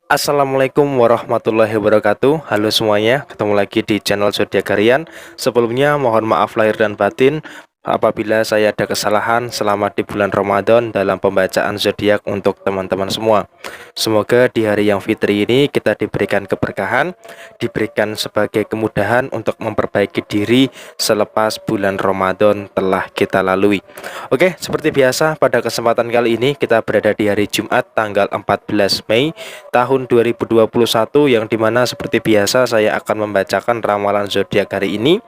Assalamualaikum warahmatullahi wabarakatuh. Halo semuanya, ketemu lagi di channel Zodiak Harian. Sebelumnya mohon maaf lahir dan batin apabila saya ada kesalahan selama di bulan Ramadan dalam pembacaan zodiak untuk teman-teman semua. Semoga di hari yang fitri ini kita diberikan keberkahan, diberikan sebagai kemudahan untuk memperbaiki diri selepas bulan Ramadan telah kita lalui. Oke, seperti biasa pada kesempatan kali ini kita berada di hari Jumat tanggal 14 Mei tahun 2021, yang dimana seperti biasa saya akan membacakan ramalan zodiak hari ini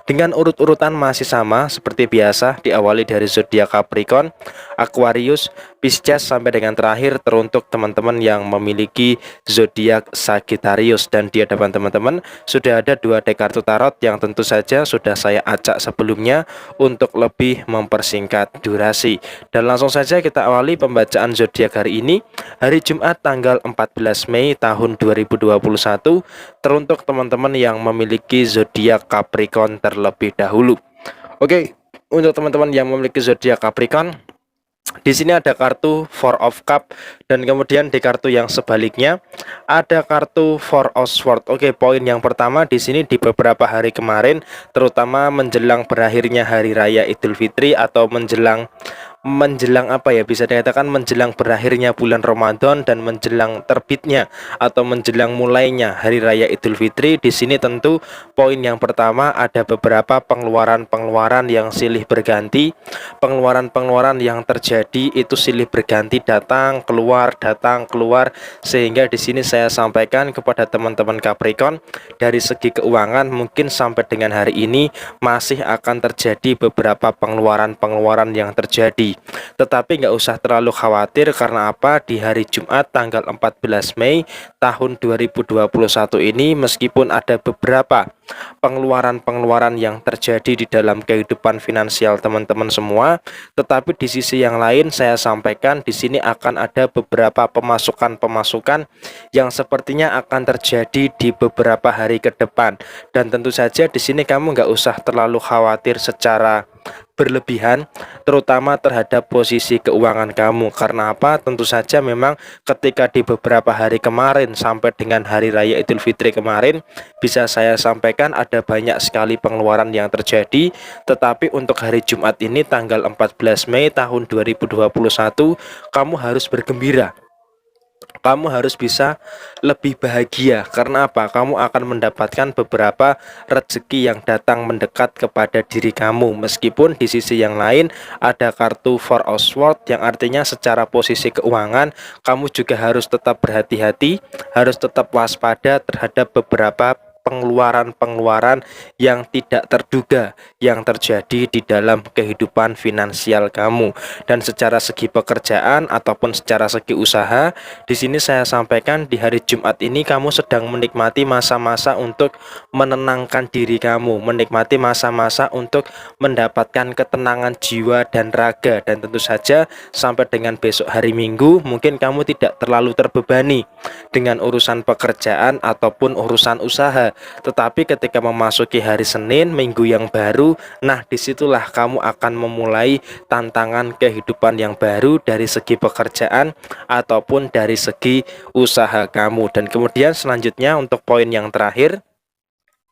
dengan urut-urutan masih sama seperti biasa, diawali dari zodiak Capricorn, Aquarius, Pisces sampai dengan terakhir teruntuk teman-teman yang memiliki zodiak Sagittarius. Dan di hadapan teman-teman sudah ada dua deck kartu tarot yang tentu saja sudah saya acak sebelumnya untuk lebih mempersingkat durasi. Dan langsung saja kita awali pembacaan zodiak hari ini, hari Jumat tanggal 14 Mei tahun 2021, teruntuk teman-teman yang memiliki zodiak Capricorn terlebih dahulu. Oke, untuk teman-teman yang memiliki zodiak Capricorn, di sini ada kartu Four of Cup, dan kemudian di kartu yang sebaliknya ada kartu Four of Swords. Oke, poin yang pertama di sini di beberapa hari kemarin, terutama menjelang berakhirnya hari raya Idul Fitri atau menjelang apa ya, bisa dikatakan menjelang berakhirnya bulan Ramadan dan menjelang terbitnya atau menjelang mulainya hari raya Idul Fitri. Di sini tentu poin yang pertama ada beberapa pengeluaran yang silih berganti, pengeluaran yang terjadi itu silih berganti, datang keluar, sehingga di sini saya sampaikan kepada teman-teman Capricorn, dari segi keuangan mungkin sampai dengan hari ini masih akan terjadi beberapa pengeluaran yang terjadi. Tetapi nggak usah terlalu khawatir, karena apa? Di hari Jumat tanggal 14 Mei tahun 2021 ini, meskipun ada beberapa pengeluaran yang terjadi di dalam kehidupan finansial teman-teman semua, tetapi di sisi yang lain saya sampaikan di sini akan ada beberapa pemasukan yang sepertinya akan terjadi di beberapa hari ke depan. Dan tentu saja di sini kamu nggak usah terlalu khawatir secara berlebihan, terutama terhadap posisi keuangan kamu. Karena apa? Tentu saja memang ketika di beberapa hari kemarin sampai dengan hari raya Idul Fitri kemarin, bisa saya sampaikan ada banyak sekali pengeluaran yang terjadi. Tetapi untuk hari Jumat ini tanggal 14 Mei tahun 2021, kamu harus bergembira. Kamu harus bisa lebih bahagia. Karena apa? Kamu akan mendapatkan beberapa rezeki yang datang mendekat kepada diri kamu. Meskipun di sisi yang lain ada kartu Four of Swords, yang artinya secara posisi keuangan kamu juga harus tetap berhati-hati, harus tetap waspada terhadap beberapa pengeluaran yang tidak terduga yang terjadi di dalam kehidupan finansial kamu. Dan secara segi pekerjaan ataupun secara segi usaha, di sini saya sampaikan di hari Jumat ini kamu sedang menikmati masa-masa untuk menenangkan diri kamu, menikmati masa-masa untuk mendapatkan ketenangan jiwa dan raga. Dan tentu saja sampai dengan besok hari Minggu mungkin kamu tidak terlalu terbebani dengan urusan pekerjaan ataupun urusan usaha. Tetapi ketika memasuki hari Senin, minggu yang baru, nah disitulah kamu akan memulai tantangan kehidupan yang baru dari segi pekerjaan ataupun dari segi usaha kamu. Dan kemudian selanjutnya untuk poin yang terakhir,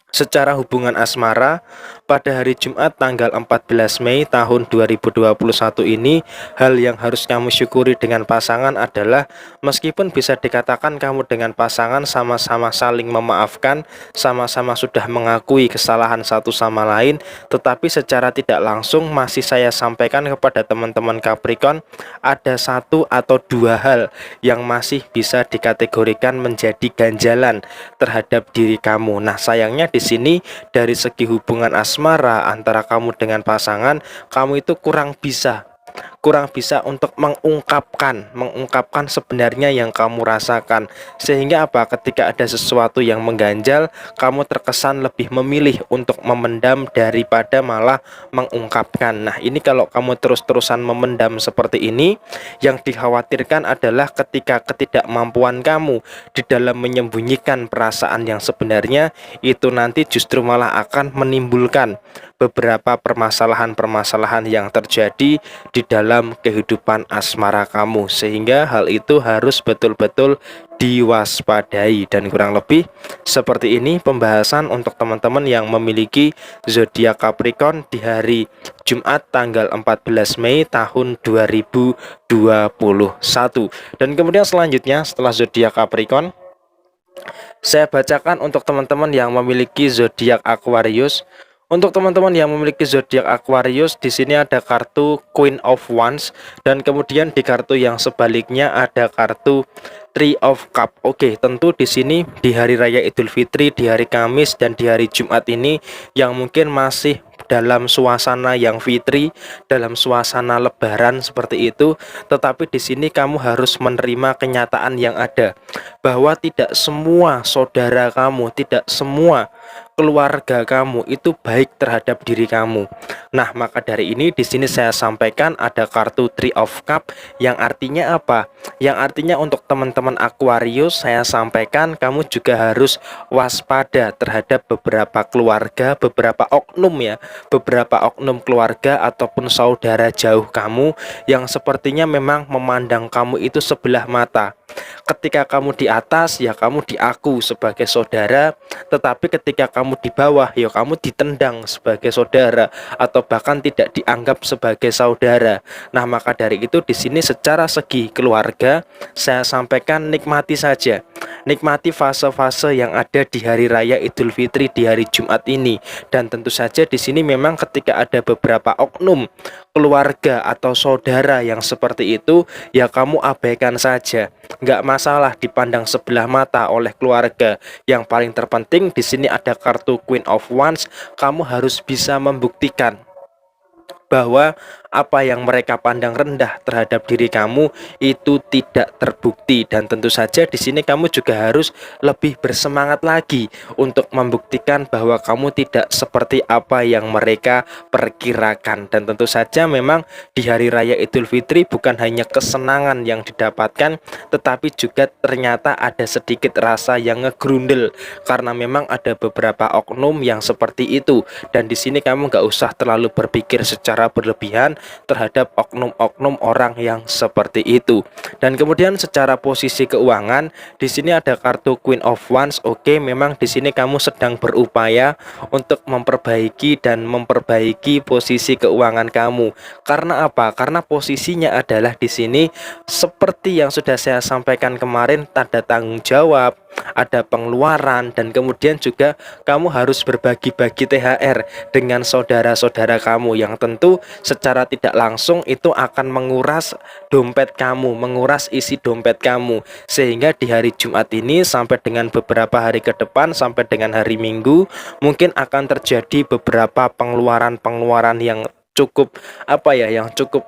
secara hubungan asmara pada hari Jumat tanggal 14 Mei tahun 2021 ini, hal yang harus kamu syukuri dengan pasangan adalah meskipun bisa dikatakan kamu dengan pasangan sama-sama saling memaafkan, sama-sama sudah mengakui kesalahan satu sama lain, tetapi secara tidak langsung masih saya sampaikan kepada teman-teman Capricorn, ada satu atau dua hal yang masih bisa dikategorikan menjadi ganjalan terhadap diri kamu. Nah, sayangnya di sini dari segi hubungan asmara antara kamu dengan pasangan, kamu itu kurang bisa untuk mengungkapkan sebenarnya yang kamu rasakan. Sehingga apa? Ketika ada sesuatu yang mengganjal, kamu terkesan lebih memilih untuk memendam daripada malah mengungkapkan. Nah, ini kalau kamu terus-terusan memendam seperti ini, yang dikhawatirkan adalah ketika ketidakmampuan kamu di dalam menyembunyikan perasaan yang sebenarnya, itu nanti justru malah akan menimbulkan beberapa permasalahan yang terjadi di dalam dalam kehidupan asmara kamu, sehingga hal itu harus betul-betul diwaspadai. Dan kurang lebih seperti ini pembahasan untuk teman-teman yang memiliki zodiak Capricorn di hari Jumat tanggal 14 Mei tahun 2021. Dan kemudian selanjutnya setelah zodiak Capricorn, saya bacakan untuk teman-teman yang memiliki zodiak Aquarius. Untuk teman-teman yang memiliki zodiak Aquarius, di sini ada kartu Queen of Wands, dan kemudian di kartu yang sebaliknya ada kartu Three of Cup. Oke, tentu di sini di hari raya Idul Fitri, di hari Kamis dan di hari Jumat ini yang mungkin masih dalam suasana yang fitri, dalam suasana lebaran seperti itu, tetapi di sini kamu harus menerima kenyataan yang ada bahwa tidak semua saudara kamu, tidak semua keluarga kamu itu baik terhadap diri kamu. Nah, maka dari ini di sini saya sampaikan ada kartu Three of Cup yang artinya apa? Yang artinya untuk teman-teman Aquarius saya sampaikan kamu juga harus waspada terhadap beberapa keluarga, beberapa oknum ya, beberapa oknum keluarga ataupun saudara jauh kamu yang sepertinya memang memandang kamu itu sebelah mata. Ketika kamu di atas ya kamu diaku sebagai saudara, tetapi ketika kamu di bawah ya kamu ditendang sebagai saudara atau bahkan tidak dianggap sebagai saudara. Nah, maka dari itu di sini secara segi keluarga saya sampaikan nikmati saja. Nikmati fase-fase yang ada di hari raya Idul Fitri di hari Jumat ini. Dan tentu saja di sini memang ketika ada beberapa oknum keluarga atau saudara yang seperti itu, ya kamu abaikan saja. Nggak masalah dipandang sebelah mata oleh keluarga. Yang paling terpenting di sini ada kartu Queen of Wands. Kamu harus bisa membuktikan bahwa apa yang mereka pandang rendah terhadap diri kamu itu tidak terbukti. Dan tentu saja di sini kamu juga harus lebih bersemangat lagi untuk membuktikan bahwa kamu tidak seperti apa yang mereka perkirakan. Dan tentu saja memang di hari raya Idul Fitri bukan hanya kesenangan yang didapatkan, tetapi juga ternyata ada sedikit rasa yang ngegrundel karena memang ada beberapa oknum yang seperti itu. Dan di sini kamu nggak usah terlalu berpikir secara berlebihan terhadap oknum-oknum orang yang seperti itu. Dan kemudian secara posisi keuangan di sini ada kartu Queen of Wands. Oke, memang di sini kamu sedang berupaya untuk memperbaiki posisi keuangan kamu. Karena apa? Karena posisinya adalah di sini seperti yang sudah saya sampaikan kemarin, tanda tanggung jawab, ada pengeluaran, dan kemudian juga kamu harus berbagi-bagi THR dengan saudara-saudara kamu yang tentu secara tidak langsung itu akan menguras dompet kamu, menguras isi dompet kamu, sehingga di hari Jumat ini sampai dengan beberapa hari ke depan sampai dengan hari Minggu mungkin akan terjadi beberapa pengeluaran-pengeluaran yang cukup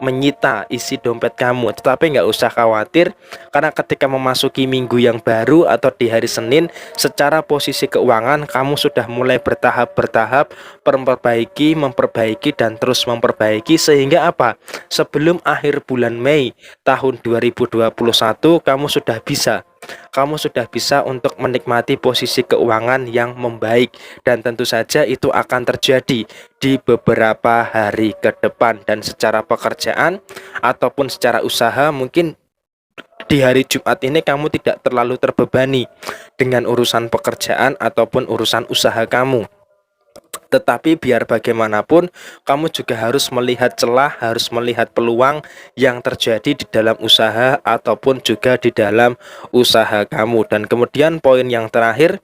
menyita isi dompet kamu. Tetapi nggak usah khawatir, karena ketika memasuki minggu yang baru atau di hari Senin, secara posisi keuangan kamu sudah mulai bertahap memperbaiki dan terus memperbaiki, sehingga apa? Sebelum akhir bulan Mei tahun 2021 kamu sudah bisa untuk menikmati posisi keuangan yang membaik. Dan tentu saja itu akan terjadi di beberapa hari ke depan. Dan secara pekerjaan ataupun secara usaha, mungkin di hari Jumat ini kamu tidak terlalu terbebani dengan urusan pekerjaan ataupun urusan usaha kamu. Tetapi biar bagaimanapun kamu juga harus melihat celah, harus melihat peluang yang terjadi di dalam usaha ataupun juga di dalam usaha kamu. Dan kemudian poin yang terakhir,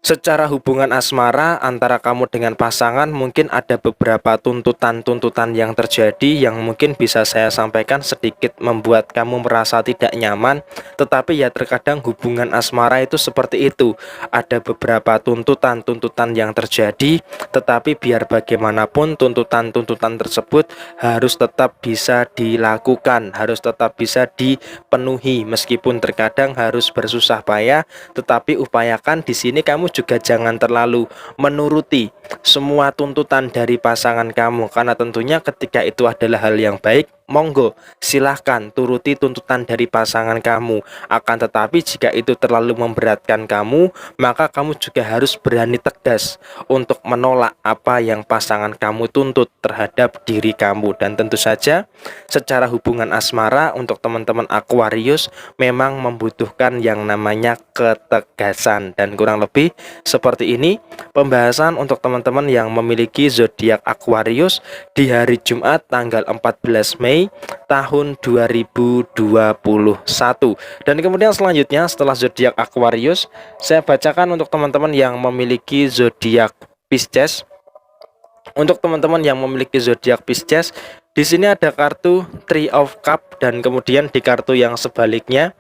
secara hubungan asmara antara kamu dengan pasangan mungkin ada beberapa tuntutan-tuntutan yang terjadi yang mungkin bisa saya sampaikan sedikit membuat kamu merasa tidak nyaman. Tetapi ya terkadang hubungan asmara itu seperti itu, ada beberapa tuntutan-tuntutan yang terjadi, tetapi biar bagaimanapun tuntutan-tuntutan tersebut harus tetap bisa dilakukan, harus tetap bisa dipenuhi, meskipun terkadang harus bersusah payah. Tetapi upayakan di sini kamu juga jangan terlalu menuruti semua tuntutan dari pasangan kamu, karena tentunya ketika itu adalah hal yang baik, monggo silahkan turuti tuntutan dari pasangan kamu. Akan tetapi jika itu terlalu memberatkan kamu, maka kamu juga harus berani tegas untuk menolak apa yang pasangan kamu tuntut terhadap diri kamu. Dan tentu saja secara hubungan asmara untuk teman-teman Aquarius memang membutuhkan yang namanya ketegasan. Dan kurang lebih seperti ini pembahasan untuk teman-teman yang memiliki zodiak Aquarius di hari Jumat tanggal 14 Mei tahun 2021. Dan kemudian selanjutnya setelah zodiak Aquarius, saya bacakan untuk teman-teman yang memiliki zodiak Pisces. Untuk teman-teman yang memiliki zodiak Pisces, di sini ada kartu Three of Cup dan kemudian di kartu yang sebaliknya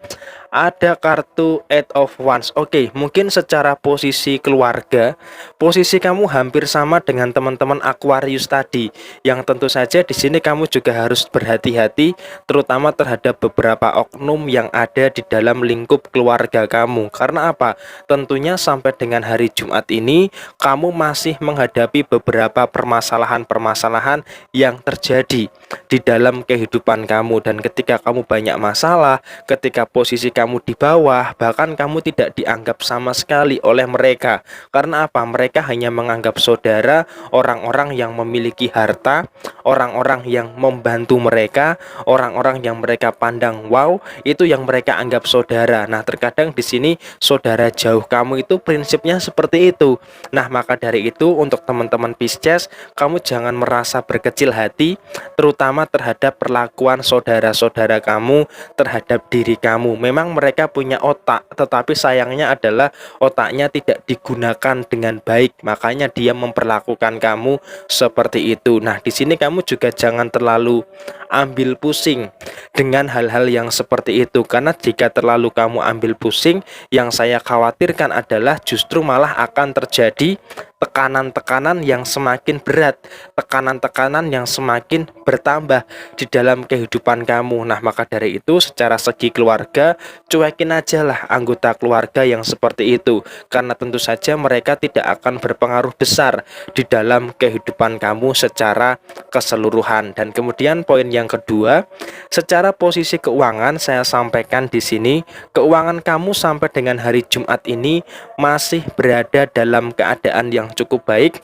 ada kartu Eight of Wands. Oke, mungkin secara posisi keluarga, posisi kamu hampir sama dengan teman-teman Aquarius tadi. Yang tentu saja di sini kamu juga harus berhati-hati, terutama terhadap beberapa oknum yang ada di dalam lingkup keluarga kamu. Karena apa? Tentunya sampai dengan hari Jumat ini, kamu masih menghadapi beberapa permasalahan-permasalahan yang terjadi di dalam kehidupan kamu. Dan ketika kamu banyak masalah, ketika posisi kamu di bawah, bahkan kamu tidak dianggap sama sekali oleh mereka. Karena apa? Mereka hanya menganggap saudara orang-orang yang memiliki harta, orang-orang yang membantu mereka, orang-orang yang mereka pandang wow, itu yang mereka anggap saudara. Nah, terkadang di sini saudara jauh kamu itu prinsipnya seperti itu. Nah, maka dari itu untuk teman-teman Pisces, kamu jangan merasa berkecil hati, terutama terhadap perlakuan saudara-saudara kamu terhadap diri kamu. Memang mereka punya otak, tetapi sayangnya adalah otaknya tidak digunakan dengan baik, makanya dia memperlakukan kamu seperti itu. Nah, di sini kamu juga jangan terlalu ambil pusing dengan hal-hal yang seperti itu, karena jika terlalu kamu ambil pusing, yang saya khawatirkan adalah justru malah akan terjadi tekanan-tekanan yang semakin berat, tekanan-tekanan yang semakin bertambah di dalam kehidupan kamu. Nah, maka dari itu secara segi keluarga, cuekin aja lah anggota keluarga yang seperti itu, karena tentu saja mereka tidak akan berpengaruh besar di dalam kehidupan kamu secara keseluruhan. Dan kemudian poin yang kedua, secara posisi keuangan saya sampaikan di sini, keuangan kamu sampai dengan hari Jumat ini masih berada dalam keadaan yang cukup baik,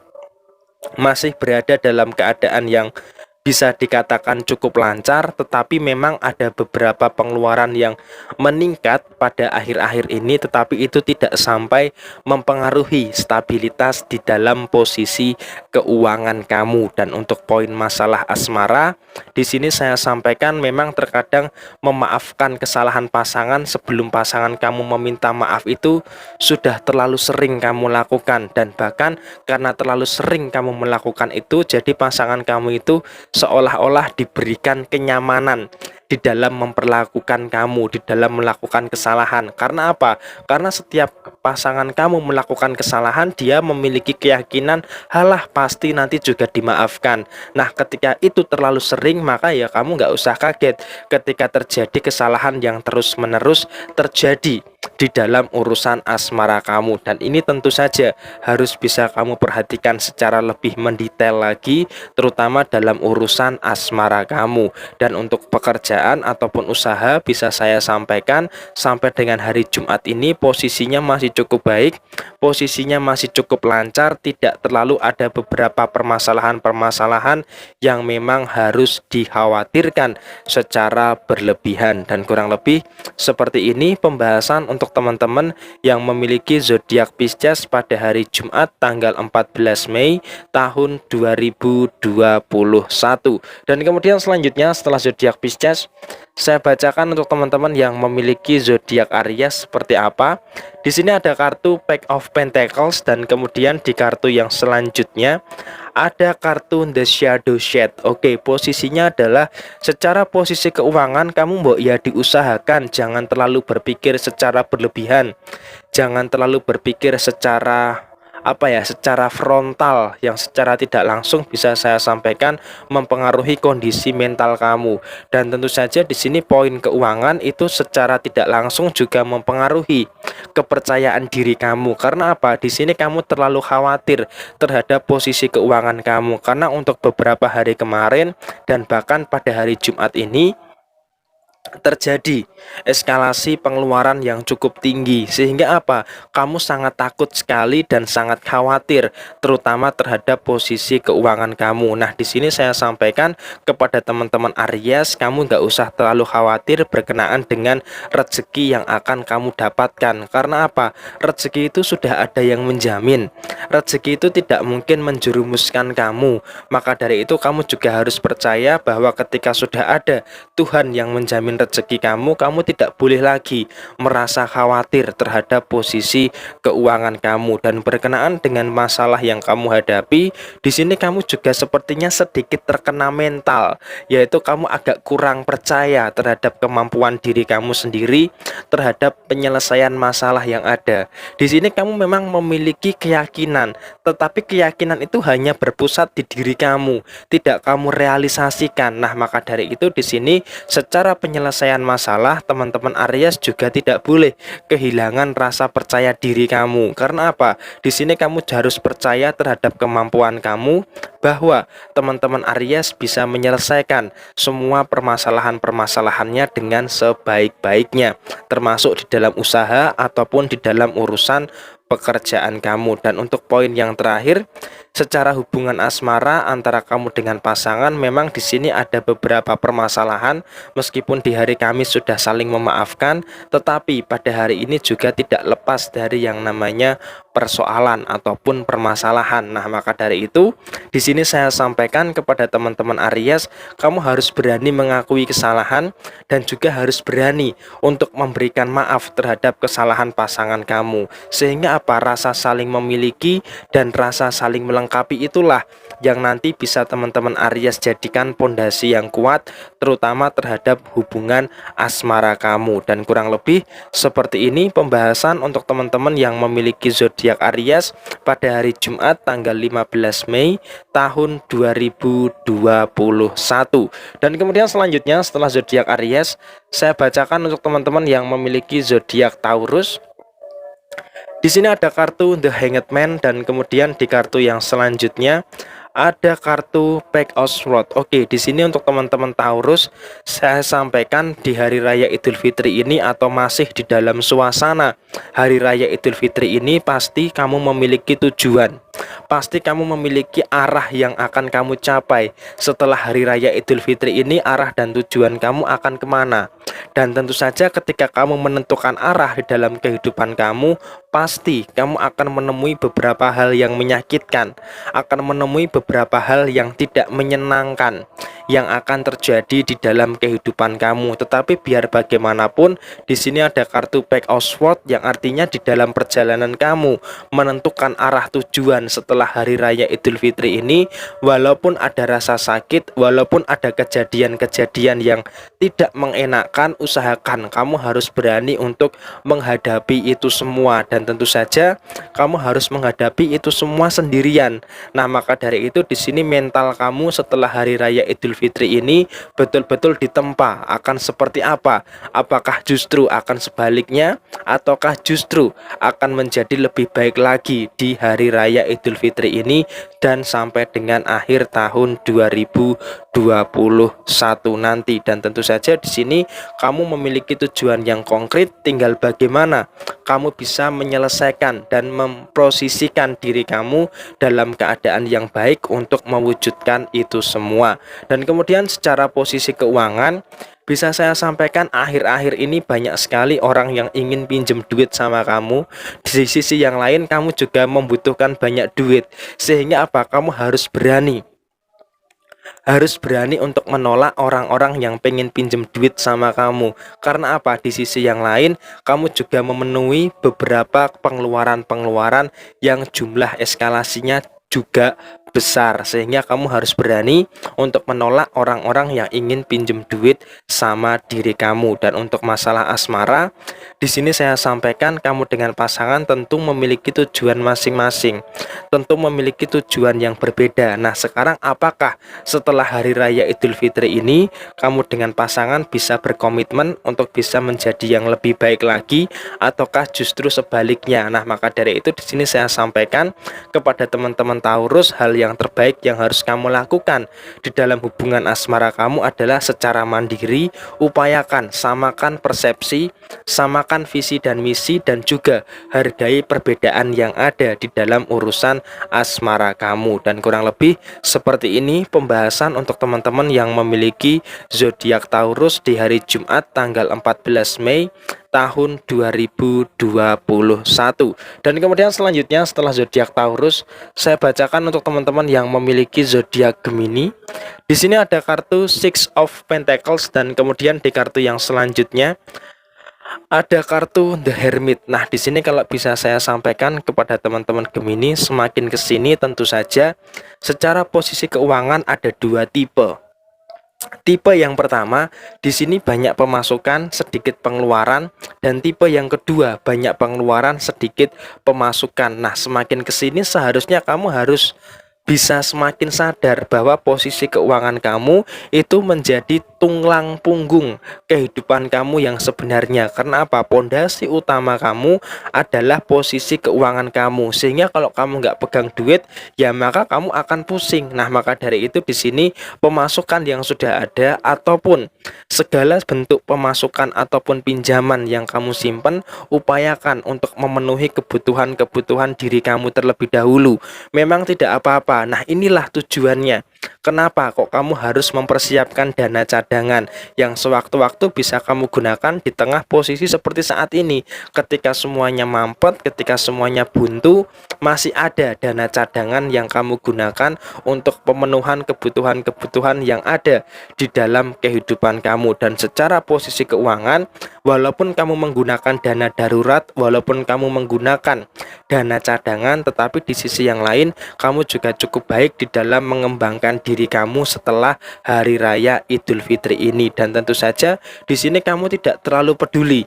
masih berada dalam keadaan yang bisa dikatakan cukup lancar, tetapi memang ada beberapa pengeluaran yang meningkat pada akhir-akhir ini, tetapi itu tidak sampai mempengaruhi stabilitas di dalam posisi keuangan kamu. Dan untuk poin masalah asmara, di sini saya sampaikan memang terkadang memaafkan kesalahan pasangan sebelum pasangan kamu meminta maaf itu sudah terlalu sering kamu lakukan, dan bahkan karena terlalu sering kamu melakukan itu, jadi pasangan kamu itu seolah-olah diberikan kenyamanan di dalam memperlakukan kamu, di dalam melakukan kesalahan. Karena apa? Karena setiap pasangan kamu melakukan kesalahan, dia memiliki keyakinan, halah pasti nanti juga dimaafkan. Nah, ketika itu terlalu sering, maka ya kamu nggak usah kaget ketika terjadi kesalahan yang terus-menerus terjadi di dalam urusan asmara kamu. Dan ini tentu saja harus bisa kamu perhatikan secara lebih mendetail lagi, terutama dalam urusan asmara kamu. Dan untuk pekerjaan ataupun usaha, bisa saya sampaikan sampai dengan hari Jumat ini posisinya masih cukup baik, posisinya masih cukup lancar, tidak terlalu ada beberapa permasalahan-permasalahan yang memang harus dikhawatirkan secara berlebihan. Dan kurang lebih seperti ini pembahasan untuk teman-teman yang memiliki zodiak Pisces pada hari Jumat tanggal 14 Mei tahun 2021. Dan kemudian selanjutnya setelah zodiak Pisces, saya bacakan untuk teman-teman yang memiliki zodiak Aries seperti apa. Di sini ada kartu Pack of Pentacles dan kemudian di kartu yang selanjutnya ada kartu The Shadow Shade. Oke, posisinya adalah secara posisi keuangan kamu mbok ya diusahakan jangan terlalu berpikir secara berlebihan. Jangan terlalu berpikir secara apa ya, secara frontal yang secara tidak langsung bisa saya sampaikan mempengaruhi kondisi mental kamu. Dan tentu saja di sini poin keuangan itu secara tidak langsung juga mempengaruhi kepercayaan diri kamu. Karena apa? Di sini kamu terlalu khawatir terhadap posisi keuangan kamu, karena untuk beberapa hari kemarin dan bahkan pada hari Jumat ini terjadi eskalasi pengeluaran yang cukup tinggi, sehingga apa, kamu sangat takut sekali dan sangat khawatir terutama terhadap posisi keuangan kamu. Nah, di sini saya sampaikan kepada teman-teman Aries, kamu nggak usah terlalu khawatir berkenaan dengan rezeki yang akan kamu dapatkan. Karena apa? Rezeki itu sudah ada yang menjamin. Rezeki itu tidak mungkin menjerumuskan kamu. Maka dari itu kamu juga harus percaya bahwa ketika sudah ada Tuhan yang menjamin rezeki kamu, kamu tidak boleh lagi merasa khawatir terhadap posisi keuangan kamu. Dan berkenaan dengan masalah yang kamu hadapi, di sini kamu juga sepertinya sedikit terkena mental, yaitu kamu agak kurang percaya terhadap kemampuan diri kamu sendiri terhadap penyelesaian masalah yang ada. Di sini kamu memang memiliki keyakinan, tetapi keyakinan itu hanya berpusat di diri kamu, tidak kamu realisasikan. Nah, maka dari itu di sini secara penyelesaian masalah, teman-teman Aries juga tidak boleh kehilangan rasa percaya diri kamu. Karena apa? Di sini kamu harus percaya terhadap kemampuan kamu, bahwa teman-teman Aries bisa menyelesaikan semua permasalahan-permasalahannya dengan sebaik-baiknya, termasuk di dalam usaha ataupun di dalam urusan pekerjaan kamu. Dan untuk poin yang terakhir, secara hubungan asmara antara kamu dengan pasangan, memang di sini ada beberapa permasalahan. Meskipun di hari Kamis sudah saling memaafkan, tetapi pada hari ini juga tidak lepas dari yang namanya persoalan ataupun permasalahan. Nah, maka dari itu di sini saya sampaikan kepada teman-teman Aries, kamu harus berani mengakui kesalahan dan juga harus berani untuk memberikan maaf terhadap kesalahan pasangan kamu. Sehingga apa? Rasa saling memiliki dan rasa saling melengkapi itulah yang nanti bisa teman-teman Aries jadikan pondasi yang kuat terutama terhadap hubungan asmara kamu. Dan kurang lebih seperti ini pembahasan untuk teman-teman yang memiliki zodiak Aries pada hari Jumat tanggal 15 Mei tahun 2021. Dan kemudian selanjutnya setelah zodiak Aries, saya bacakan untuk teman-teman yang memiliki zodiak Taurus. Di sini ada kartu The Hanged Man, dan kemudian di kartu yang selanjutnya ada kartu Pack of Swords. Oke, di sini untuk teman-teman Taurus, saya sampaikan di hari raya Idul Fitri ini atau masih di dalam suasana hari raya Idul Fitri ini, pasti kamu memiliki tujuan. Pasti kamu memiliki arah yang akan kamu capai. Setelah hari raya Idul Fitri ini, arah dan tujuan kamu akan kemana? Dan tentu saja ketika kamu menentukan arah di dalam kehidupan kamu, pasti kamu akan menemui beberapa hal yang menyakitkan, akan menemui beberapa hal yang tidak menyenangkan yang akan terjadi di dalam kehidupan kamu. Tetapi biar bagaimanapun, di sini ada kartu Pack of Swords yang artinya di dalam perjalanan kamu menentukan arah tujuan setelah hari raya Idul Fitri ini, walaupun ada rasa sakit, walaupun ada kejadian-kejadian yang tidak mengenakan, usahakan kamu harus berani untuk menghadapi itu semua. Dan tentu saja kamu harus menghadapi itu semua sendirian. Nah, maka dari itu di sini mental kamu setelah hari raya Idul Fitri ini betul-betul ditempa akan seperti apa? Apakah justru akan sebaliknya, ataukah justru akan menjadi lebih baik lagi di hari raya Idul Fitri ini dan sampai dengan akhir tahun 2021 nanti. Dan tentu saja di sini kamu memiliki tujuan yang konkret, tinggal bagaimana kamu bisa menyelesaikan dan memposisikan diri kamu dalam keadaan yang baik untuk mewujudkan itu semua. Dan kemudian secara posisi keuangan, bisa saya sampaikan akhir-akhir ini banyak sekali orang yang ingin pinjam duit sama kamu. Di sisi yang lain kamu juga membutuhkan banyak duit. Sehingga apa? Kamu harus berani untuk menolak orang-orang yang pengen pinjem duit sama kamu. Karena apa? Di sisi yang lain kamu juga memenuhi beberapa pengeluaran-pengeluaran yang jumlah eskalasinya juga besar, sehingga kamu harus berani untuk menolak orang-orang yang ingin pinjem duit sama diri kamu. Dan untuk masalah asmara, di sini saya sampaikan kamu dengan pasangan tentu memiliki tujuan masing-masing, tentu memiliki tujuan yang berbeda. Nah, sekarang apakah setelah Hari Raya Idul Fitri ini kamu dengan pasangan bisa berkomitmen untuk bisa menjadi yang lebih baik lagi, ataukah justru sebaliknya? Nah, maka dari itu di sini saya sampaikan kepada teman-teman Taurus, hal yang terbaik yang harus kamu lakukan di dalam hubungan asmara kamu adalah secara mandiri, upayakan samakan persepsi, samakan visi dan misi, dan juga hargai perbedaan yang ada di dalam urusan asmara kamu. Dan kurang lebih seperti ini pembahasan untuk teman-teman yang memiliki zodiak Taurus di hari Jumat tanggal 14 Mei tahun 2021. Dan kemudian selanjutnya setelah zodiak Taurus, saya bacakan untuk teman-teman yang memiliki zodiak Gemini. Di sini ada kartu Six of Pentacles, dan kemudian di kartu yang selanjutnya ada kartu The Hermit. Nah, di sini kalau bisa saya sampaikan kepada teman-teman Gemini, semakin ke sini tentu saja secara posisi keuangan ada dua tipe. Tipe yang pertama, di sini banyak pemasukan, sedikit pengeluaran, dan tipe yang kedua, banyak pengeluaran, sedikit pemasukan. Nah, semakin ke sini seharusnya kamu harus bisa semakin sadar bahwa posisi keuangan kamu itu menjadi tulang punggung kehidupan kamu yang sebenarnya. Karena apa? Pondasi utama kamu adalah posisi keuangan kamu, sehingga kalau kamu nggak pegang duit, ya maka kamu akan pusing. Nah, maka dari itu di sini pemasukan yang sudah ada ataupun segala bentuk pemasukan ataupun pinjaman yang kamu simpan, upayakan untuk memenuhi kebutuhan-kebutuhan diri kamu terlebih dahulu. Memang tidak apa-apa. Nah, inilah tujuannya. Kenapa kok kamu harus mempersiapkan dana cadangan yang sewaktu-waktu bisa kamu gunakan di tengah posisi seperti saat ini. Ketika semuanya mampet, ketika semuanya buntu, masih ada dana cadangan yang kamu gunakan untuk pemenuhan kebutuhan-kebutuhan yang ada di dalam kehidupan kamu. Dan secara posisi keuangan, walaupun kamu menggunakan dana darurat, walaupun kamu menggunakan dana cadangan, tetapi di sisi yang lain kamu juga cukup baik di dalam mengembangkan diri kamu setelah Hari Raya Idul Fitri ini. Dan tentu saja di sini kamu tidak terlalu peduli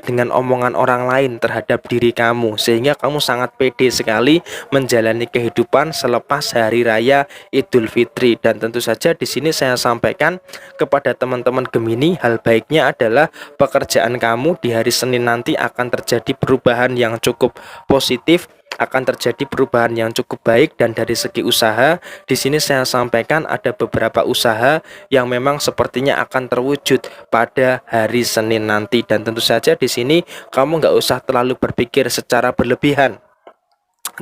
dengan omongan orang lain terhadap diri kamu, sehingga kamu sangat pede sekali menjalani kehidupan selepas Hari Raya Idul Fitri. Dan tentu saja di sini saya sampaikan kepada teman-teman Gemini, hal baiknya adalah pekerjaan kamu di hari Senin nanti akan terjadi perubahan yang cukup positif, akan terjadi perubahan yang cukup baik. Dan dari segi usaha, di sini saya sampaikan ada beberapa usaha yang memang sepertinya akan terwujud pada hari Senin nanti. Dan tentu saja di sini kamu nggak usah terlalu berpikir secara berlebihan,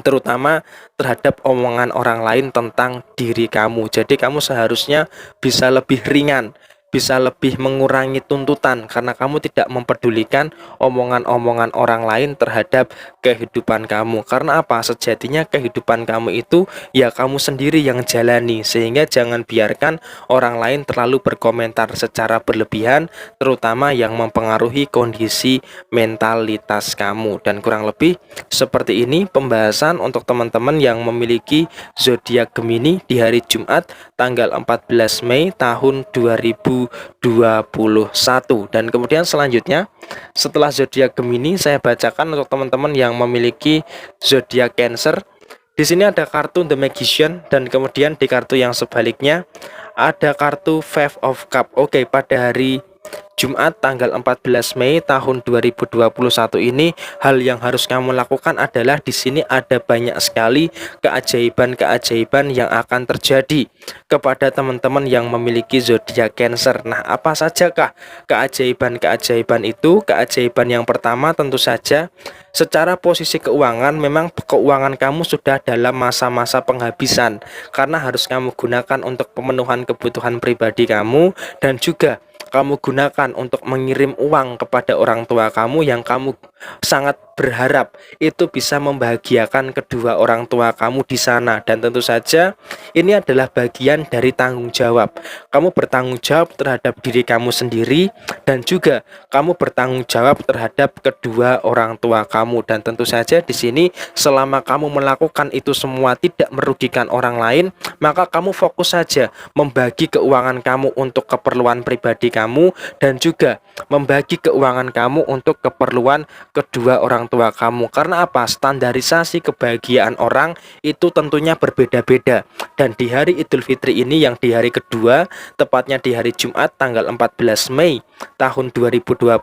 terutama terhadap omongan orang lain tentang diri kamu. Jadi kamu seharusnya bisa lebih ringan, bisa lebih mengurangi tuntutan, karena kamu tidak mempedulikan omongan-omongan orang lain terhadap kehidupan kamu. Karena apa? Sejatinya kehidupan kamu itu ya kamu sendiri yang jalani, sehingga jangan biarkan orang lain terlalu berkomentar secara berlebihan, terutama yang mempengaruhi kondisi mentalitas kamu. Dan kurang lebih seperti ini pembahasan untuk teman-teman yang memiliki zodiak Gemini di hari Jumat tanggal 14 Mei tahun 2021. Dan kemudian selanjutnya setelah zodiak Gemini, saya bacakan untuk teman-teman yang memiliki zodiak Cancer. Di sini ada kartu The Magician, dan kemudian di kartu yang sebaliknya ada kartu Five of Cup. Oke, pada hari Jumat tanggal 14 Mei tahun 2021 ini, hal yang harus kamu lakukan adalah di sini ada banyak sekali keajaiban-keajaiban yang akan terjadi kepada teman-teman yang memiliki zodiak Cancer. Nah, apa sajakah keajaiban-keajaiban itu? Keajaiban yang pertama tentu saja secara posisi keuangan, memang keuangan kamu sudah dalam masa-masa penghabisan, karena harus kamu gunakan untuk pemenuhan kebutuhan pribadi kamu, dan juga kamu gunakan untuk mengirim uang kepada orang tua kamu yang kamu sangat berharap itu bisa membahagiakan kedua orang tua kamu di sana. Dan tentu saja ini adalah bagian dari tanggung jawab. Kamu bertanggung jawab terhadap diri kamu sendiri dan juga kamu bertanggung jawab terhadap kedua orang tua kamu. Dan tentu saja di sini selama kamu melakukan itu semua tidak merugikan orang lain, maka kamu fokus saja membagi keuangan kamu untuk keperluan pribadi kamu dan juga membagi keuangan kamu untuk keperluan kedua orang tua kamu. Karena apa? Standarisasi kebahagiaan orang itu tentunya berbeda-beda. Dan di hari Idul Fitri ini yang di hari kedua, tepatnya di hari Jumat tanggal 14 Mei tahun 2021,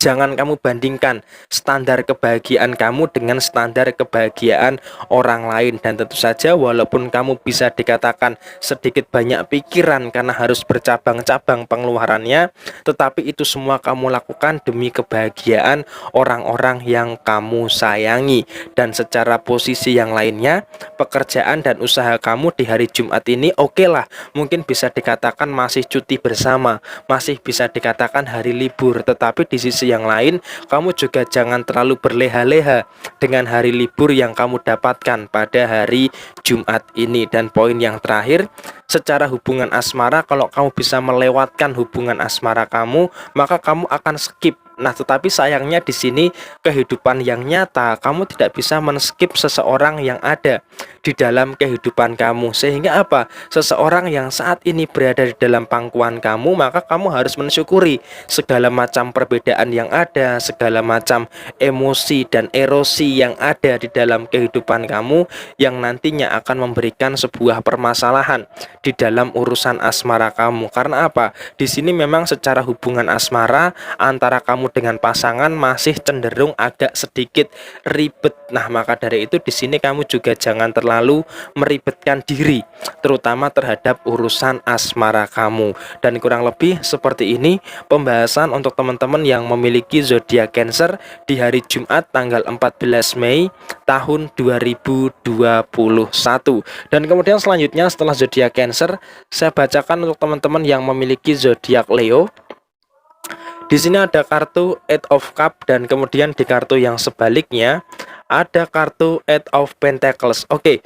Jangan kamu bandingkan standar kebahagiaan kamu dengan standar kebahagiaan orang lain. Dan tentu saja walaupun kamu bisa dikatakan sedikit banyak pikiran karena harus bercabang-cabang pengeluarannya, tetapi itu semua kamu lakukan demi kebahagiaan orang-orang yang kamu sayangi. Dan secara posisi yang lainnya, pekerjaan dan usaha kamu di hari Jumat ini oke lah, mungkin bisa dikatakan masih cuti bersama, masih bisa dikatakan hari libur. Tetapi di sisi yang lain, kamu juga jangan terlalu berleha-leha dengan hari libur yang kamu dapatkan pada hari Jumat ini. Dan poin yang terakhir, secara hubungan asmara, kalau kamu bisa melewatkan hubungan asmara kamu, maka kamu akan skip. Nah, tetapi sayangnya di sini kehidupan yang nyata, kamu tidak bisa men-skip seseorang yang ada di dalam kehidupan kamu. Sehingga apa? Seseorang yang saat ini berada di dalam pangkuan kamu, maka kamu harus mensyukuri segala macam perbedaan yang ada, segala macam emosi dan erosi yang ada di dalam kehidupan kamu yang nantinya akan memberikan sebuah permasalahan di dalam urusan asmara kamu. Karena apa? Di sini memang secara hubungan asmara antara kamu dengan pasangan masih cenderung agak sedikit ribet. Nah, maka dari itu di sini kamu juga jangan terlalu meribetkan diri, terutama terhadap urusan asmara kamu. Dan kurang lebih seperti ini pembahasan untuk teman-teman yang memiliki zodiak Cancer di hari Jumat tanggal 14 Mei tahun 2021. Dan kemudian selanjutnya setelah zodiak Cancer, saya bacakan untuk teman-teman yang memiliki zodiak Leo. Di sini ada kartu Eight of Cup dan kemudian di kartu yang sebaliknya ada kartu Eight of Pentacles. Oke.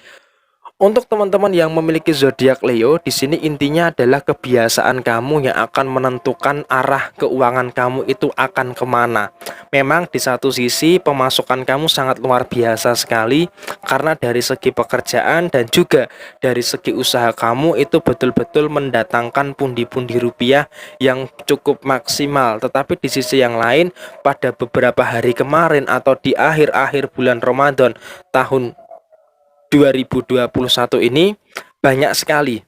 Untuk teman-teman yang memiliki zodiak Leo, di sini intinya adalah kebiasaan kamu yang akan menentukan arah keuangan kamu itu akan kemana. Memang di satu sisi pemasukan kamu sangat luar biasa sekali karena dari segi pekerjaan dan juga dari segi usaha kamu itu betul-betul mendatangkan pundi-pundi rupiah yang cukup maksimal. Tetapi di sisi yang lain, pada beberapa hari kemarin atau di akhir-akhir bulan Ramadan tahun 2021 ini banyak sekali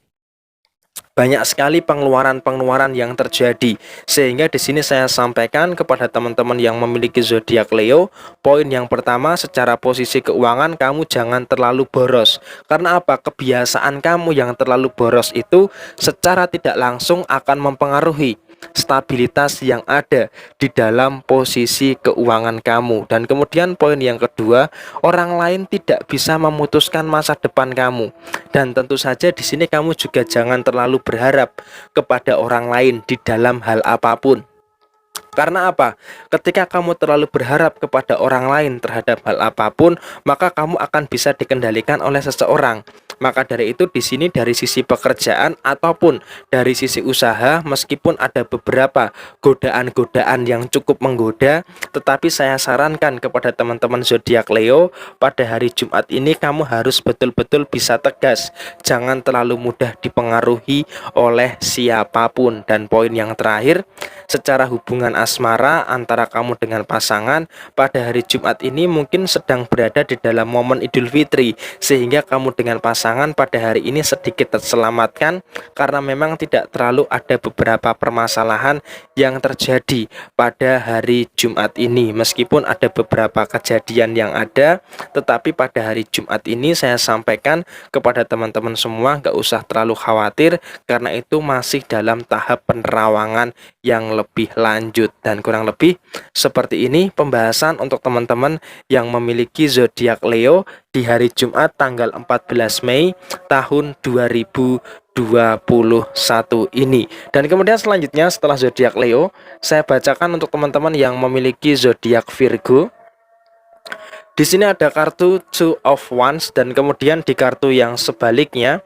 pengeluaran yang terjadi. Sehingga di sini saya sampaikan kepada teman-teman yang memiliki zodiak Leo, poin yang pertama, secara posisi keuangan kamu jangan terlalu boros. Karena apa? Kebiasaan kamu yang terlalu boros itu secara tidak langsung akan mempengaruhi stabilitas yang ada di dalam posisi keuangan kamu. Dan kemudian poin yang kedua, orang lain tidak bisa memutuskan masa depan kamu. Dan tentu saja di sini kamu juga jangan terlalu berharap kepada orang lain di dalam hal apapun. Karena apa? Ketika kamu terlalu berharap kepada orang lain terhadap hal apapun, maka kamu akan bisa dikendalikan oleh seseorang. Maka dari itu di sini dari sisi pekerjaan ataupun dari sisi usaha, meskipun ada beberapa godaan-godaan yang cukup menggoda, tetapi saya sarankan kepada teman-teman zodiak Leo, pada hari Jumat ini kamu harus betul-betul bisa tegas. Jangan terlalu mudah dipengaruhi oleh siapapun. Dan poin yang terakhir, secara hubungan asmara antara kamu dengan pasangan pada hari Jumat ini mungkin sedang berada di dalam momen Idul Fitri, sehingga kamu dengan pasangan pada hari ini sedikit terselamatkan karena memang tidak terlalu ada beberapa permasalahan yang terjadi pada hari Jumat ini. Meskipun ada beberapa kejadian yang ada, tetapi pada hari Jumat ini saya sampaikan kepada teman-teman semua gak usah terlalu khawatir karena itu masih dalam tahap penerawangan yang lebih lanjut. Dan kurang lebih seperti ini pembahasan untuk teman-teman yang memiliki zodiak Leo di hari Jumat tanggal 14 Mei tahun 2021. ini. Dan kemudian selanjutnya setelah zodiak Leo, saya bacakan untuk teman-teman yang memiliki zodiak Virgo. Di sini ada kartu Two of Wands dan kemudian di kartu yang sebaliknya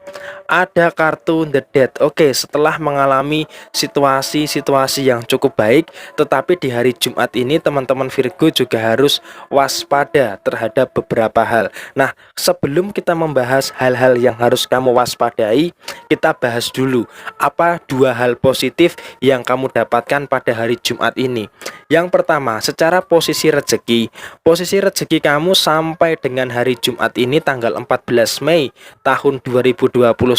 ada kartu The Death. Oke, setelah mengalami situasi-situasi yang cukup baik, tetapi di hari Jumat ini teman-teman Virgo juga harus waspada terhadap beberapa hal. Nah, sebelum kita membahas hal-hal yang harus kamu waspadai, kita bahas dulu apa dua hal positif yang kamu dapatkan pada hari Jumat ini. Yang pertama, secara posisi rezeki kamu sampai dengan hari Jumat ini tanggal 14 Mei tahun 2021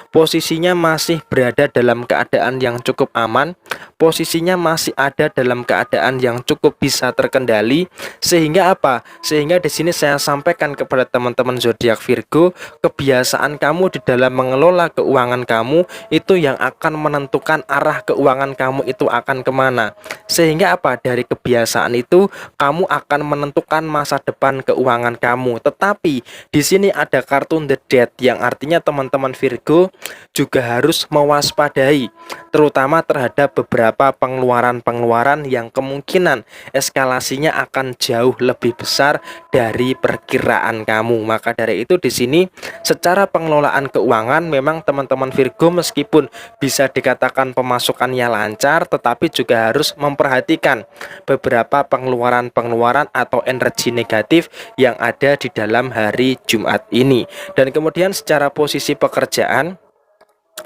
posisinya masih berada dalam keadaan yang cukup aman, posisinya masih ada dalam keadaan yang cukup bisa terkendali. Sehingga apa? Sehingga di sini saya sampaikan kepada teman-teman zodiak Virgo, kebiasaan kamu di dalam mengelola keuangan kamu itu yang akan menentukan arah keuangan kamu itu akan kemana. Sehingga apa? Dari kebiasaan itu kamu akan menentukan masa depan keuangan kamu. Tetapi di sini ada kartu The Death yang artinya teman-teman Virgo juga harus mewaspadai terutama terhadap beberapa pengeluaran-pengeluaran yang kemungkinan eskalasinya akan jauh lebih besar dari perkiraan kamu. Maka dari itu di sini secara pengelolaan keuangan memang teman-teman Virgo meskipun bisa dikatakan pemasukannya lancar, tetapi juga harus memperhatikan beberapa pengeluaran-pengeluaran atau energi negatif yang ada di dalam hari Jumat ini. Dan kemudian secara posisi pekerjaan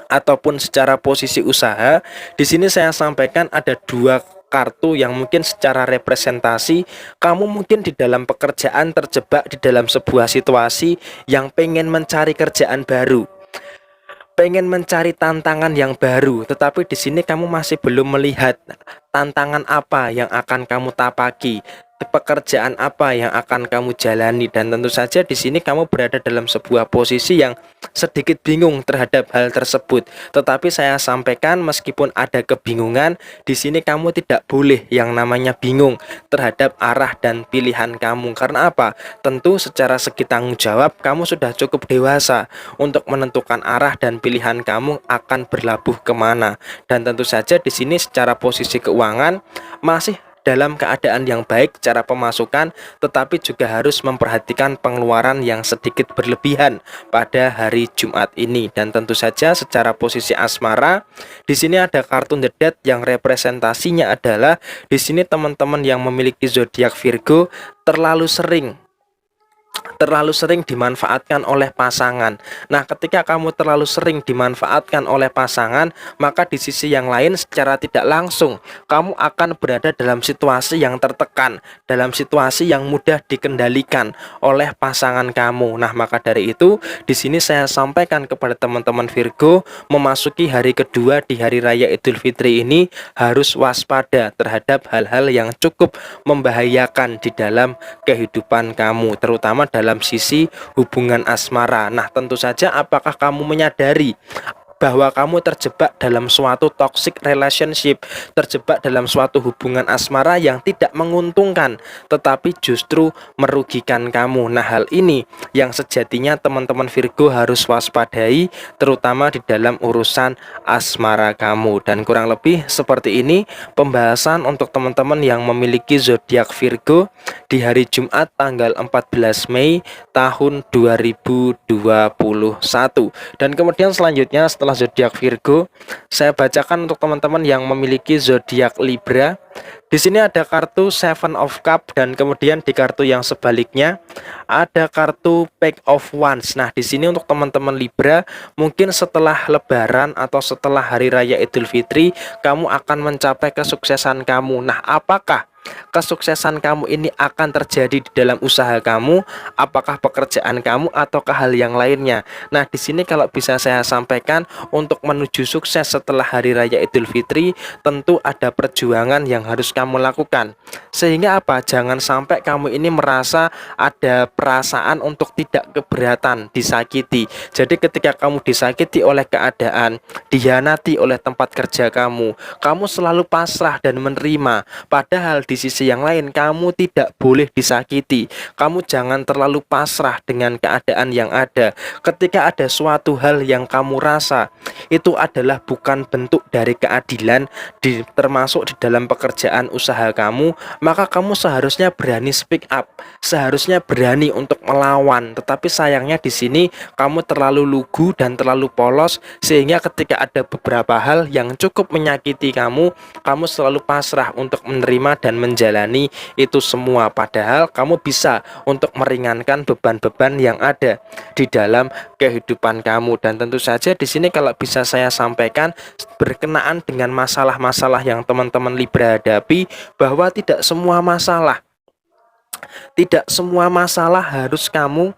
ataupun secara posisi usaha, di sini saya sampaikan ada dua kartu yang mungkin secara representasi kamu mungkin di dalam pekerjaan terjebak di dalam sebuah situasi yang pengen mencari kerjaan baru, pengen mencari tantangan yang baru, tetapi di sini kamu masih belum melihat tantangan apa yang akan kamu tapaki, pekerjaan apa yang akan kamu jalani, dan tentu saja di sini kamu berada dalam sebuah posisi yang sedikit bingung terhadap hal tersebut. Tetapi saya sampaikan meskipun ada kebingungan, di sini kamu tidak boleh yang namanya bingung terhadap arah dan pilihan kamu. Karena apa? Tentu secara segi tanggung jawab kamu sudah cukup dewasa untuk menentukan arah dan pilihan kamu akan berlabuh kemana. Dan tentu saja di sini secara posisi keuangan masih dalam keadaan yang baik cara pemasukan, tetapi juga harus memperhatikan pengeluaran yang sedikit berlebihan pada hari Jumat ini. Dan tentu saja secara posisi asmara, di sini ada kartu The Death yang representasinya adalah di sini teman-teman yang memiliki zodiak Virgo terlalu sering dimanfaatkan oleh pasangan. Nah, ketika kamu terlalu sering dimanfaatkan oleh pasangan, maka di sisi yang lain secara tidak langsung kamu akan berada dalam situasi yang tertekan, dalam situasi yang mudah dikendalikan oleh pasangan kamu. Nah, maka dari itu di sini saya sampaikan kepada teman-teman Virgo, memasuki hari kedua di hari raya Idul Fitri ini harus waspada terhadap hal-hal yang cukup membahayakan di dalam kehidupan kamu, terutama dalam sisi hubungan asmara. Nah, tentu saja apakah kamu menyadari bahwa kamu terjebak dalam suatu toxic relationship, terjebak dalam suatu hubungan asmara yang tidak menguntungkan, tetapi justru merugikan kamu. Nah, hal ini yang sejatinya teman-teman Virgo harus waspadai, terutama di dalam urusan asmara kamu. Dan kurang lebih seperti ini pembahasan untuk teman-teman yang memiliki zodiak Virgo di hari Jumat tanggal 14 Mei tahun 2021. Dan kemudian selanjutnya setelah zodiak Virgo, saya bacakan untuk teman-teman yang memiliki zodiak Libra. Di sini ada kartu Seven of Cup dan kemudian di kartu yang sebaliknya ada kartu Page of Wands. Nah, di sini untuk teman-teman Libra, mungkin setelah Lebaran atau setelah Hari Raya Idul Fitri, kamu akan mencapai kesuksesan kamu. Nah, apakah kesuksesan kamu ini akan terjadi di dalam usaha kamu, apakah pekerjaan kamu ataukah hal yang lainnya? Nah, di sini kalau bisa saya sampaikan, untuk menuju sukses setelah Hari Raya Idul Fitri, tentu ada perjuangan yang harus kamu lakukan. Sehingga apa? Jangan sampai kamu ini merasa ada perasaan untuk tidak keberatan, disakiti. Jadi ketika kamu disakiti oleh keadaan, dihianati oleh tempat kerja kamu selalu pasrah dan menerima. Padahal di sisi sisi yang lain, kamu tidak boleh disakiti. Kamu jangan terlalu pasrah dengan keadaan yang ada. Ketika ada suatu hal yang kamu rasa itu adalah bukan bentuk dari keadilan, termasuk di dalam pekerjaan usaha kamu, maka kamu seharusnya berani speak up, seharusnya berani untuk melawan. Tetapi sayangnya di sini kamu terlalu lugu dan terlalu polos, sehingga ketika ada beberapa hal yang cukup menyakiti kamu selalu pasrah untuk menerima dan menjalani itu semua. Padahal kamu bisa untuk meringankan beban-beban yang ada di dalam kehidupan kamu. Dan tentu saja di sini kalau bisa saya sampaikan berkenaan dengan masalah-masalah yang teman-teman Libra hadapi, bahwa tidak semua masalah harus kamu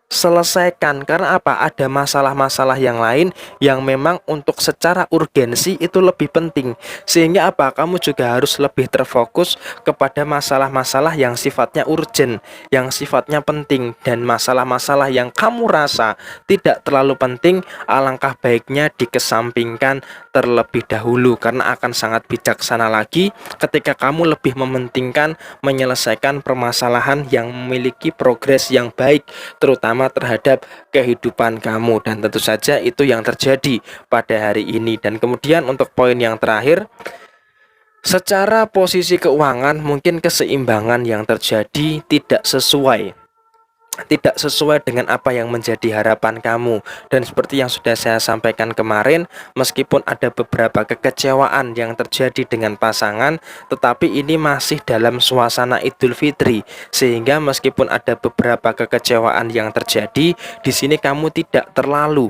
selesaikan. Karena apa? Ada masalah-masalah yang lain yang memang untuk secara urgensi itu lebih penting, sehingga apa? Kamu juga harus lebih terfokus kepada masalah-masalah yang sifatnya urgent, yang sifatnya penting. Dan masalah-masalah yang kamu rasa tidak terlalu penting, alangkah baiknya dikesampingkan terlebih dahulu, karena akan sangat bijaksana lagi ketika kamu lebih mementingkan menyelesaikan permasalahan yang memiliki progres yang baik, terutama terhadap kehidupan kamu. Dan tentu saja itu yang terjadi pada hari ini. Dan kemudian untuk poin yang terakhir, secara posisi keuangan mungkin keseimbangan yang terjadi tidak sesuai dengan apa yang menjadi harapan kamu. Dan seperti yang sudah saya sampaikan kemarin, meskipun ada beberapa kekecewaan yang terjadi dengan pasangan, tetapi ini masih dalam suasana Idul Fitri, sehingga meskipun ada beberapa kekecewaan yang terjadi, di sini kamu tidak terlalu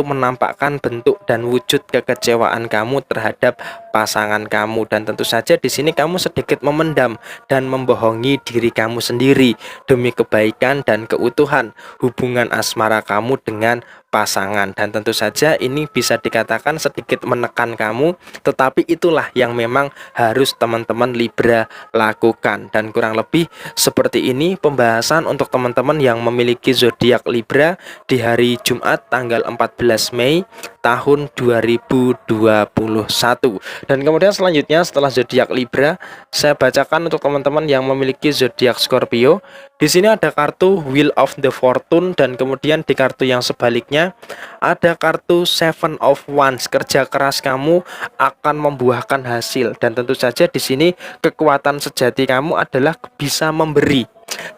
menampakkan bentuk dan wujud kekecewaan kamu terhadap pasangan kamu. Dan tentu saja di sini kamu sedikit memendam dan membohongi diri kamu sendiri demi kebaikan dan keutuhan hubungan asmara kamu dengan pasangan. Dan tentu saja ini bisa dikatakan sedikit menekan kamu, tetapi itulah yang memang harus teman-teman Libra lakukan. Dan kurang lebih seperti ini pembahasan untuk teman-teman yang memiliki zodiak Libra di hari Jumat tanggal 14 Mei tahun 2021. Dan kemudian selanjutnya setelah zodiak Libra, saya bacakan untuk teman-teman yang memiliki zodiak Scorpio. Di sini ada kartu Wheel of the Fortune, dan kemudian di kartu yang sebaliknya ada kartu Seven of Wands. Kerja keras kamu akan membuahkan hasil. Dan tentu saja di sini kekuatan sejati kamu adalah bisa memberi.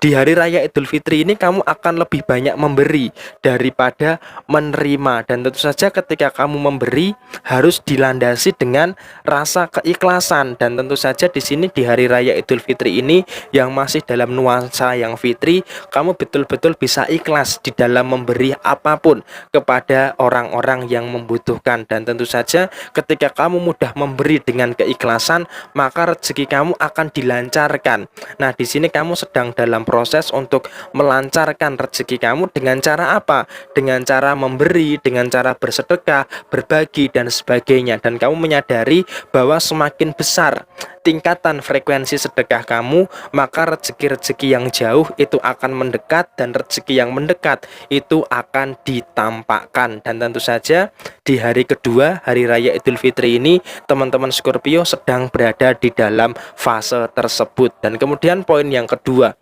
Di hari raya Idul Fitri ini kamu akan lebih banyak memberi daripada menerima. Dan tentu saja ketika kamu memberi harus dilandasi dengan rasa keikhlasan. Dan tentu saja di sini di hari raya Idul Fitri ini yang masih dalam nuansa yang fitri, kamu betul-betul bisa ikhlas di dalam memberi apapun kepada orang-orang yang membutuhkan. Dan tentu saja ketika kamu mudah memberi dengan keikhlasan, maka rezeki kamu akan dilancarkan. Nah, di sini kamu sedang dalam proses untuk melancarkan rezeki kamu dengan cara apa? Dengan cara memberi, dengan cara bersedekah, berbagi, dan sebagainya. Dan kamu menyadari bahwa semakin besar tingkatan frekuensi sedekah kamu, maka rezeki-rezeki yang jauh itu akan mendekat, dan rezeki yang mendekat itu akan ditampakkan. Dan tentu saja di hari kedua hari raya Idul Fitri ini teman-teman Scorpio sedang berada di dalam fase tersebut. Dan kemudian poin yang kedua,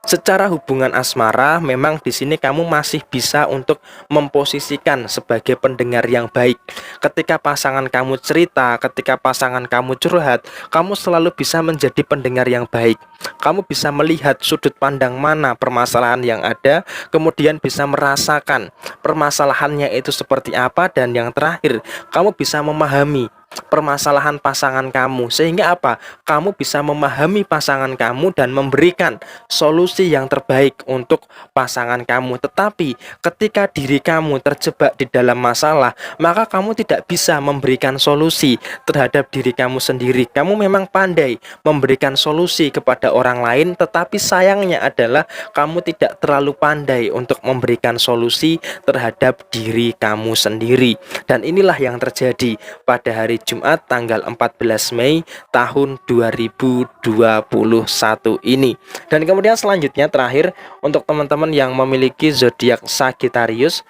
secara hubungan asmara memang di sini kamu masih bisa untuk memposisikan sebagai pendengar yang baik. Ketika pasangan kamu cerita, ketika pasangan kamu curhat, kamu selalu bisa menjadi pendengar yang baik. Kamu bisa melihat sudut pandang mana permasalahan yang ada, kemudian bisa merasakan permasalahannya itu seperti apa, dan yang terakhir kamu bisa memahami permasalahan pasangan kamu, sehingga apa? Kamu bisa memahami pasangan kamu dan memberikan solusi yang terbaik untuk pasangan kamu. Tetapi ketika diri kamu terjebak di dalam masalah, maka kamu tidak bisa memberikan solusi terhadap diri kamu sendiri. Kamu memang pandai memberikan solusi kepada orang lain, tetapi sayangnya adalah kamu tidak terlalu pandai untuk memberikan solusi terhadap diri kamu sendiri. Dan inilah yang terjadi pada hari Jumat tanggal 14 Mei tahun 2021 ini. Dan kemudian selanjutnya terakhir untuk teman-teman yang memiliki zodiak Sagittarius,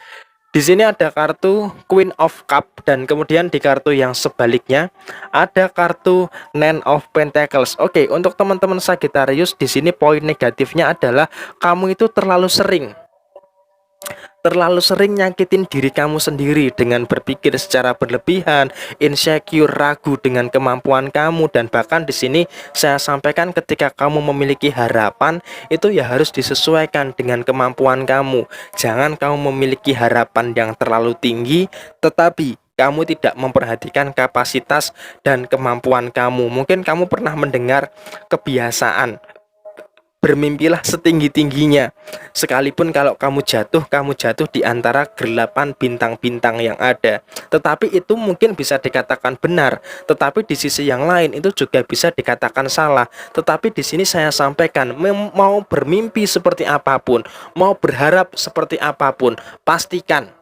Di sini ada kartu Queen of Cup dan kemudian di kartu yang sebaliknya ada kartu Nine of Pentacles. Oke, untuk teman-teman Sagittarius di sini poin negatifnya adalah kamu itu terlalu sering nyakitin diri kamu sendiri dengan berpikir secara berlebihan, insecure, ragu dengan kemampuan kamu, dan bahkan di sini saya sampaikan ketika kamu memiliki harapan itu ya harus disesuaikan dengan kemampuan kamu. Jangan kamu memiliki harapan yang terlalu tinggi tetapi kamu tidak memperhatikan kapasitas dan kemampuan kamu. Mungkin kamu pernah mendengar kebiasaan bermimpilah setinggi-tingginya. Sekalipun kalau kamu jatuh di antara 8 bintang-bintang yang ada. Tetapi itu mungkin bisa dikatakan benar, tetapi di sisi yang lain itu juga bisa dikatakan salah. Tetapi di sini saya sampaikan, mau bermimpi seperti apapun, mau berharap seperti apapun, pastikan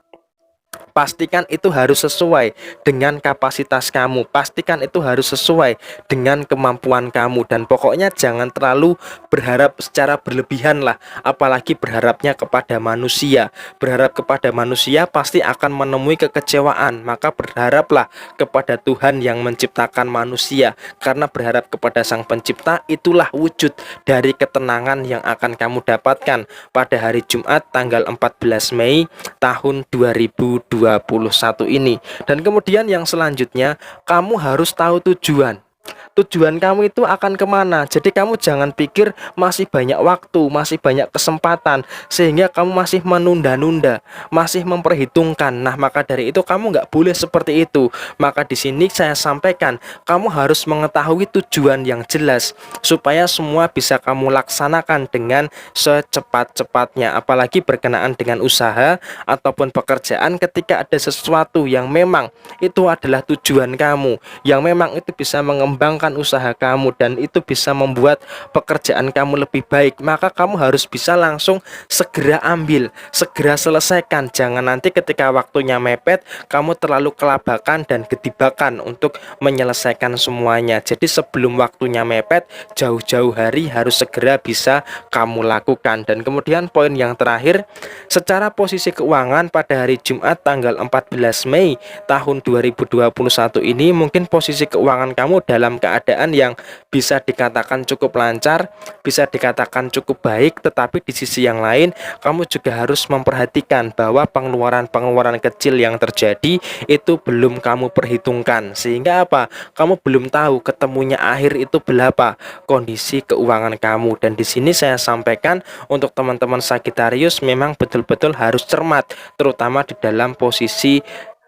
itu harus sesuai dengan kapasitas kamu, pastikan itu harus sesuai dengan kemampuan kamu, dan pokoknya jangan terlalu berharap secara berlebihan lah, apalagi berharapnya kepada manusia. Berharap kepada manusia pasti akan menemui kekecewaan, maka berharaplah kepada Tuhan yang menciptakan manusia, karena berharap kepada Sang Pencipta itulah wujud dari ketenangan yang akan kamu dapatkan pada hari Jumat tanggal 14 Mei tahun 2021 ini. Dan kemudian yang selanjutnya, kamu harus tahu tujuan kamu itu akan kemana. Jadi kamu jangan pikir masih banyak waktu, masih banyak kesempatan, sehingga kamu masih menunda-nunda, masih memperhitungkan. Nah, maka dari itu kamu nggak boleh seperti itu. Maka di sini saya sampaikan, kamu harus mengetahui tujuan yang jelas supaya semua bisa kamu laksanakan dengan secepat-cepatnya. Apalagi berkenaan dengan usaha ataupun pekerjaan, ketika ada sesuatu yang memang itu adalah tujuan kamu, yang memang itu bisa mengembangkan usaha kamu dan itu bisa membuat pekerjaan kamu lebih baik, maka kamu harus bisa langsung segera ambil, segera selesaikan. Jangan nanti ketika waktunya mepet kamu terlalu kelabakan dan gedibakan untuk menyelesaikan semuanya. Jadi sebelum waktunya mepet, jauh-jauh hari harus segera bisa kamu lakukan. Dan kemudian poin yang terakhir, secara posisi keuangan pada hari Jumat tanggal 14 Mei tahun 2021 ini, mungkin posisi keuangan kamu dalam keadaan yang bisa dikatakan cukup lancar, bisa dikatakan cukup baik, tetapi di sisi yang lain kamu juga harus memperhatikan bahwa pengeluaran-pengeluaran kecil yang terjadi itu belum kamu perhitungkan, sehingga apa? Kamu belum tahu ketemunya akhir itu berapa kondisi keuangan kamu. Dan di sini saya sampaikan untuk teman-teman Sagittarius memang betul-betul harus cermat, terutama di dalam posisi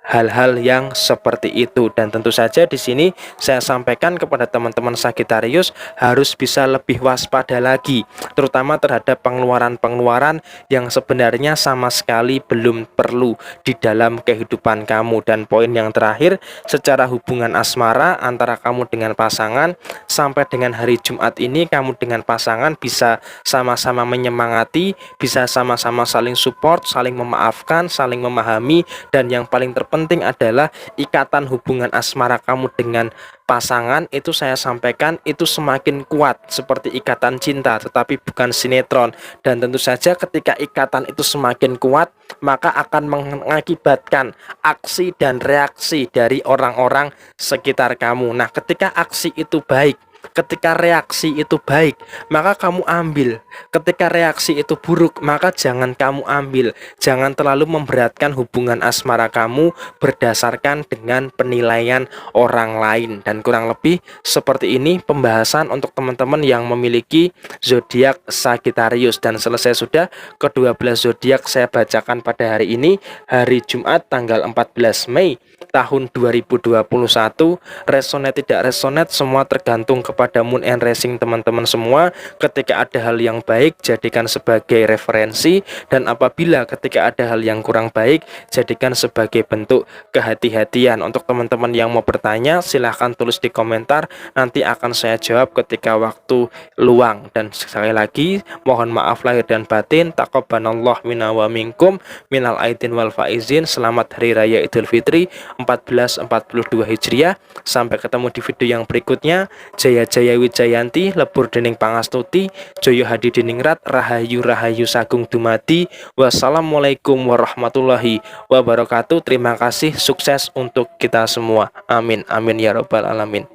hal-hal yang seperti itu. Dan tentu saja di sini saya sampaikan kepada teman-teman Sagittarius harus bisa lebih waspada lagi, terutama terhadap pengeluaran-pengeluaran yang sebenarnya sama sekali belum perlu di dalam kehidupan kamu. Dan poin yang terakhir, secara hubungan asmara antara kamu dengan pasangan, sampai dengan hari Jumat ini kamu dengan pasangan bisa sama-sama menyemangati, bisa sama-sama saling support, saling memaafkan, saling memahami, dan yang paling terpenting adalah ikatan hubungan asmara kamu dengan pasangan itu saya sampaikan itu semakin kuat seperti ikatan cinta, tetapi bukan sinetron. Dan tentu saja ketika ikatan itu semakin kuat, maka akan mengakibatkan aksi dan reaksi dari orang-orang sekitar kamu. Nah, ketika aksi itu baik, ketika reaksi itu baik, maka kamu ambil. Ketika reaksi itu buruk, maka jangan kamu ambil. Jangan terlalu memberatkan hubungan asmara kamu berdasarkan dengan penilaian orang lain. Dan kurang lebih seperti ini pembahasan untuk teman-teman yang memiliki zodiak Sagittarius. Dan selesai sudah ke-12 zodiak saya bacakan pada hari ini, hari Jumat tanggal 14 Mei tahun 2021. Resonate tidak resonate semua tergantung kepada moon and rising teman-teman semua. Ketika ada hal yang baik, jadikan sebagai referensi, dan apabila ketika ada hal yang kurang baik, jadikan sebagai bentuk kehati-hatian. Untuk teman-teman yang mau bertanya, silahkan tulis di komentar, nanti akan saya jawab ketika waktu luang. Dan sekali lagi mohon maaf lahir dan batin, taqabbalallahu minna wa minkum minal aidin wal faizin. Selamat hari raya Idul Fitri 1442 Hijriah. Sampai ketemu di video yang berikutnya. Jaya Jaya Jaya Wijayanti, lebur dening pangastuti, Joyo Hadi diningrat, Rahayu Rahayu Sagung Dumadi. Wassalamualaikum warahmatullahi wabarakatuh. Terima kasih, sukses untuk kita semua. Amin amin ya robbal alamin.